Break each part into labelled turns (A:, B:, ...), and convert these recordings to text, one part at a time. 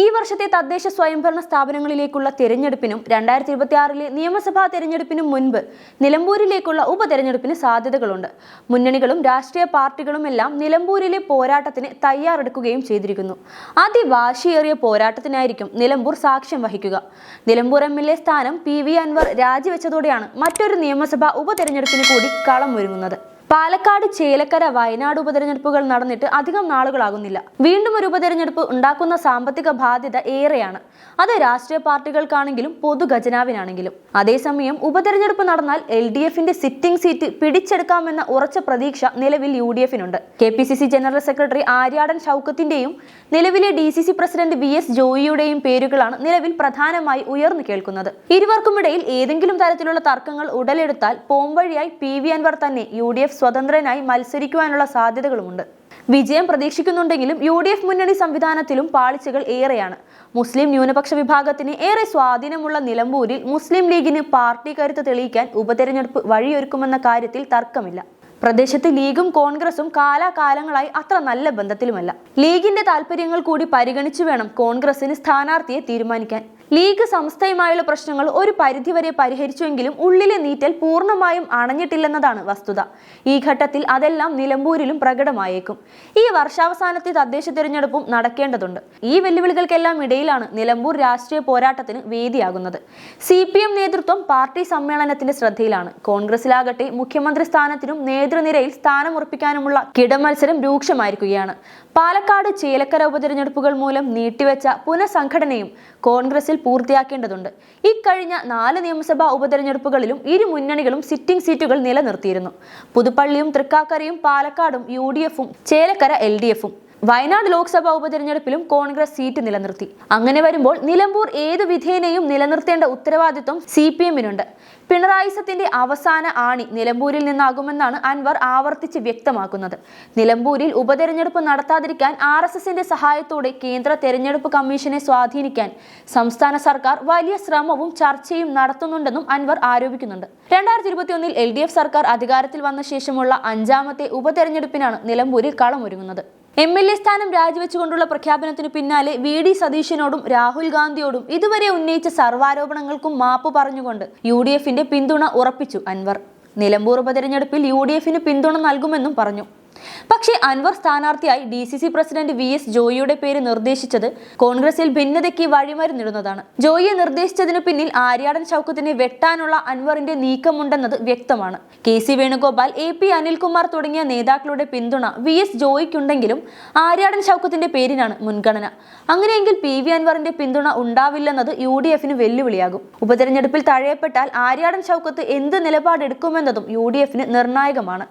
A: ഈ വർഷത്തെ തദ്ദേശ സ്വയംഭരണ സ്ഥാപനങ്ങളിലേക്കുള്ള തെരഞ്ഞെടുപ്പിനും 2026 നിയമസഭാ തെരഞ്ഞെടുപ്പിനും മുൻപ് നിലമ്പൂരിലേക്കുള്ള ഉപതെരഞ്ഞെടുപ്പിന് സാധ്യതകളുണ്ട്. മുന്നണികളും രാഷ്ട്രീയ പാർട്ടികളുമെല്ലാം നിലമ്പൂരിലെ പോരാട്ടത്തിന് തയ്യാറെടുക്കുകയും ചെയ്തിരിക്കുന്നു. അതിവാശിയേറിയ പോരാട്ടത്തിനായിരിക്കും നിലമ്പൂർ സാക്ഷ്യം വഹിക്കുക. നിലമ്പൂർ MLA സ്ഥാനം PV അൻവർ രാജിവെച്ചതോടെയാണ് മറ്റൊരു നിയമസഭാ ഉപതെരഞ്ഞെടുപ്പിന് കൂടി കളം ഒരുങ്ങുന്നത്. പാലക്കാട്, ചേലക്കര, വയനാട് ഉപതെരഞ്ഞെടുപ്പുകൾ നടന്നിട്ട് അധികം നാളുകളാകുന്നില്ല. വീണ്ടും ഒരു ഉപതെരഞ്ഞെടുപ്പ് ഉണ്ടാക്കുന്ന സാമ്പത്തിക ബാധ്യത ഏറെയാണ്. അത് രാഷ്ട്രീയ പാർട്ടികൾക്കാണെങ്കിലും പൊതുഖജനാവിനാണെങ്കിലും. അതേസമയം ഉപതെരഞ്ഞെടുപ്പ് നടന്നാൽ LDFന്റെ സിറ്റിംഗ് സീറ്റ് പിടിച്ചെടുക്കാമെന്ന ഉറച്ച പ്രതീക്ഷ നിലവിൽ UDFനുണ്ട്. KPCC ജനറൽ സെക്രട്ടറി ആര്യാടൻ ഷൗക്കത്തിന്റെയും നിലവിലെ DCC പ്രസിഡന്റ് VS ജോയിയുടെയും പേരുകളാണ് നിലവിൽ പ്രധാനമായി ഉയർന്നു കേൾക്കുന്നത്. ഇരുവർക്കുമിടയിൽ ഏതെങ്കിലും തരത്തിലുള്ള തർക്കങ്ങൾ ഉടലെടുത്താൽ പോംവഴിയായി PV അൻവർ തന്നെ UDF സ്വതന്ത്രനായി മത്സരിക്കുവാനുള്ള സാധ്യതകളുമുണ്ട്. വിജയം പ്രതീക്ഷിക്കുന്നുണ്ടെങ്കിലും UDF മുന്നണി സംവിധാനത്തിലും പാളിച്ചകൾ ഏറെയാണ്. മുസ്ലിം ന്യൂനപക്ഷ വിഭാഗത്തിന് ഏറെ സ്വാധീനമുള്ള നിലമ്പൂരിൽ മുസ്ലിം ലീഗിന് പാർട്ടി കരുത്ത് തെളിയിക്കാൻ ഉപതെരഞ്ഞെടുപ്പ് വഴിയൊരുക്കുമെന്ന കാര്യത്തിൽ തർക്കമില്ല. പ്രദേശത്ത് ലീഗും കോൺഗ്രസും കാലാകാലങ്ങളായി അത്ര നല്ല ബന്ധത്തിലുമല്ല. ലീഗിന്റെ താല്പര്യങ്ങൾ കൂടി പരിഗണിച്ചു വേണം കോൺഗ്രസിന് സ്ഥാനാർത്ഥിയെ തീരുമാനിക്കാൻ. ലീഗ് സംസ്ഥയുമായുള്ള പ്രശ്നങ്ങൾ ഒരു പരിധിവരെ പരിഹരിച്ചുവെങ്കിലും ഉള്ളിലെ നീറ്റൽ പൂർണ്ണമായും അണഞ്ഞിട്ടില്ലെന്നതാണ് വസ്തുത. ഈ ഘട്ടത്തിൽ അതെല്ലാം നിലമ്പൂരിലും പ്രകടമായേക്കും. ഈ വർഷാവസാനത്തെ തദ്ദേശ തിരഞ്ഞെടുപ്പും നടക്കേണ്ടതുണ്ട്. ഈ വെല്ലുവിളികൾക്കെല്ലാം ഇടയിലാണ് നിലമ്പൂർ രാഷ്ട്രീയ പോരാട്ടത്തിന് വേദിയാകുന്നത്. CPM നേതൃത്വം പാർട്ടി സമ്മേളനത്തിന്റെ ശ്രദ്ധയിലാണ്. കോൺഗ്രസിലാകട്ടെ മുഖ്യമന്ത്രി സ്ഥാനത്തിനും നേതൃനിരയിൽ സ്ഥാനമുറപ്പിക്കാനുമുള്ള കിടമത്സരം രൂക്ഷമായിരിക്കുകയാണ്. പാലക്കാട്, ചേലക്കര ഉപതെരഞ്ഞെടുപ്പുകൾ മൂലം നീട്ടിവെച്ച പുനഃസംഘടനയും കോൺഗ്രസിൽ പൂർത്തിയാക്കേണ്ടതുണ്ട്. ഇക്കഴിഞ്ഞ 4 നിയമസഭാ ഉപതെരഞ്ഞെടുപ്പുകളിലും ഇരു മുന്നണികളും സിറ്റിംഗ് സീറ്റുകൾ നിലനിർത്തിയിരുന്നു. പുതുപ്പള്ളിയും തൃക്കാക്കരയും പാലക്കാടും UDFും ചേലക്കര LDFും. വയനാട് ലോക്സഭാ ഉപതെരഞ്ഞെടുപ്പിലും കോൺഗ്രസ് സീറ്റ് നിലനിർത്തി. അങ്ങനെ വരുമ്പോൾ നിലമ്പൂർ ഏതു വിധേനയും നിലനിർത്തേണ്ട ഉത്തരവാദിത്വം CPMനുണ്ട്. പിണറായി സത്തിന്റെ അവസാന ആണി നിലമ്പൂരിൽ നിന്നാകുമെന്നാണ് അൻവർ ആവർത്തിച്ച് വ്യക്തമാക്കുന്നത്. നിലമ്പൂരിൽ ഉപതെരഞ്ഞെടുപ്പ് നടത്താതിരിക്കാൻ RSSന്റെ സഹായത്തോടെ കേന്ദ്ര തെരഞ്ഞെടുപ്പ് കമ്മീഷനെ സ്വാധീനിക്കാൻ സംസ്ഥാന സർക്കാർ വലിയ ശ്രമവും ചർച്ചയും നടത്തുന്നുണ്ടെന്നും അൻവർ ആരോപിക്കുന്നുണ്ട്. 2021 LDF സർക്കാർ അധികാരത്തിൽ വന്ന ശേഷമുള്ള 5ാമത്തെ ഉപതെരഞ്ഞെടുപ്പിനാണ് നിലമ്പൂരിൽ കളമൊരുങ്ങുന്നത്. MLA സ്ഥാനം രാജിവെച്ചുകൊണ്ടുള്ള പ്രഖ്യാപനത്തിനു പിന്നാലെ VD സതീശനോടും രാഹുൽ ഗാന്ധിയോടും ഇതുവരെ ഉന്നയിച്ച സർവാരോപണങ്ങൾക്കും മാപ്പ് പറഞ്ഞുകൊണ്ട് UDFന്റെ പിന്തുണ ഉറപ്പിച്ചു അൻവർ. നിലമ്പൂർ ഉപതെരഞ്ഞെടുപ്പിൽ UDFന് പിന്തുണ നൽകുമെന്നും പറഞ്ഞു. പക്ഷേ അൻവർ സ്ഥാനാർത്ഥിയായി DCC പ്രസിഡന്റ് VS ജോയിയുടെ പേര് നിർദ്ദേശിച്ചത് കോൺഗ്രസിൽ ഭിന്നതയ്ക്ക് വഴിമരുന്നിടുന്നതാണ്. ജോയിയെ നിർദ്ദേശിച്ചതിനു പിന്നിൽ ആര്യാടൻ ഷൗക്കത്തിനെ വെട്ടാനുള്ള അൻവറിന്റെ നീക്കമുണ്ടെന്നത് വ്യക്തമാണ്. KC വേണുഗോപാൽ, AP അനിൽകുമാർ തുടങ്ങിയ നേതാക്കളുടെ പിന്തുണ VS ജോയിക്കുണ്ടെങ്കിലും ആര്യാടൻ ഷൗക്കത്തിന്റെ പേരിനാണ് മുൻഗണന. അങ്ങനെയെങ്കിൽ PV അൻവറിന്റെ പിന്തുണ ഉണ്ടാവില്ലെന്നത് UDFന് വെല്ലുവിളിയാകും. ഉപതെരഞ്ഞെടുപ്പിൽ തഴയപ്പെട്ടാൽ ആര്യാടൻ ഷൗക്കത്ത് എന്ത് നിലപാടെടുക്കുമെന്നതും UDFന് നിർണായകമാണ്.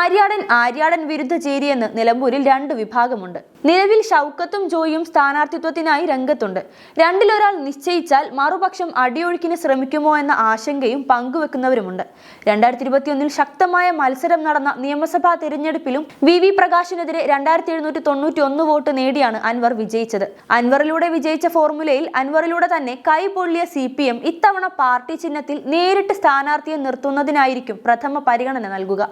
A: ആര്യാടൻ വിരുദ്ധ ചേരിയെന്ന് നിലമ്പൂരിൽ 2 വിഭാഗമുണ്ട്. നിലവിൽ ഷൗക്കത്തും ജോയിയും സ്ഥാനാർത്ഥിത്വത്തിനായി രംഗത്തുണ്ട്. രണ്ടിലൊരാൾ നിശ്ചയിച്ചാൽ മറുപക്ഷം അടിയൊഴുക്കിന് ശ്രമിക്കുമോ എന്ന ആശങ്കയും പങ്കുവെക്കുന്നവരുമുണ്ട്. 2021 ശക്തമായ മത്സരം നടന്ന നിയമസഭാ തെരഞ്ഞെടുപ്പിലും VV പ്രകാശിനെതിരെ 2791 വോട്ട് നേടിയാണ് അൻവർ വിജയിച്ചത്. അൻവറിലൂടെ വിജയിച്ച ഫോർമുലയിൽ അൻവറിലൂടെ തന്നെ കൈപൊള്ളിയ CPM ഇത്തവണ പാർട്ടി ചിഹ്നത്തിൽ നേരിട്ട് സ്ഥാനാർത്ഥിയെ നിർത്തുന്നതിനായിരിക്കും പ്രഥമ പരിഗണന നൽകുക.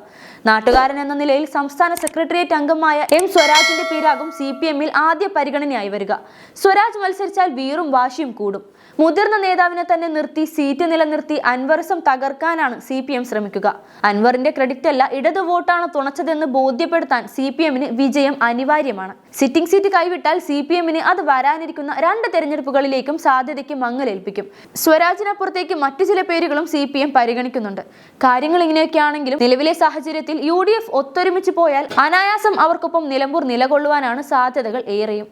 A: നാട്ടുകാരൻ എന്ന നിലയിൽ സംസ്ഥാന സെക്രട്ടേറിയറ്റ് അംഗമായ M സ്വരാജിന്റെ പേരാകും CPMൽ ആദ്യ പരിഗണനയായി വരിക. സ്വരാജ് മത്സരിച്ചാൽ വീറും വാശിയും കൂടും. മുതിർന്ന നേതാവിനെ തന്നെ നിർത്തി സീറ്റ് നിലനിർത്തി അൻവറിസം തകർക്കാനാണ് CPM ശ്രമിക്കുക. അൻവറിന്റെ ക്രെഡിറ്റ് അല്ല, ഇടതു വോട്ടാണ് തുണച്ചതെന്ന് ബോധ്യപ്പെടുത്താൻ CPMന് വിജയം അനിവാര്യമാണ്. സിറ്റിംഗ് സീറ്റ് കൈവിട്ടാൽ CPMന് അത് വരാനിരിക്കുന്ന 2 തെരഞ്ഞെടുപ്പുകളിലേക്കും സാധ്യതയ്ക്ക് മങ്ങലേൽപ്പിക്കും. സ്വരാജിനപ്പുറത്തേക്ക് മറ്റു ചില പേരുകളും CPM പരിഗണിക്കുന്നുണ്ട്. കാര്യങ്ങൾ ഇങ്ങനെയൊക്കെയാണെങ്കിലും നിലവിലെ സാഹചര്യത്തിൽ UDF ഒത്തൊരുമിച്ച് പോയാൽ അനായാസം അവർക്കൊപ്പം നിലമ്പൂർ നിലകൊള്ളുവാനാണ് സാധ്യതകൾ ഏറെയും.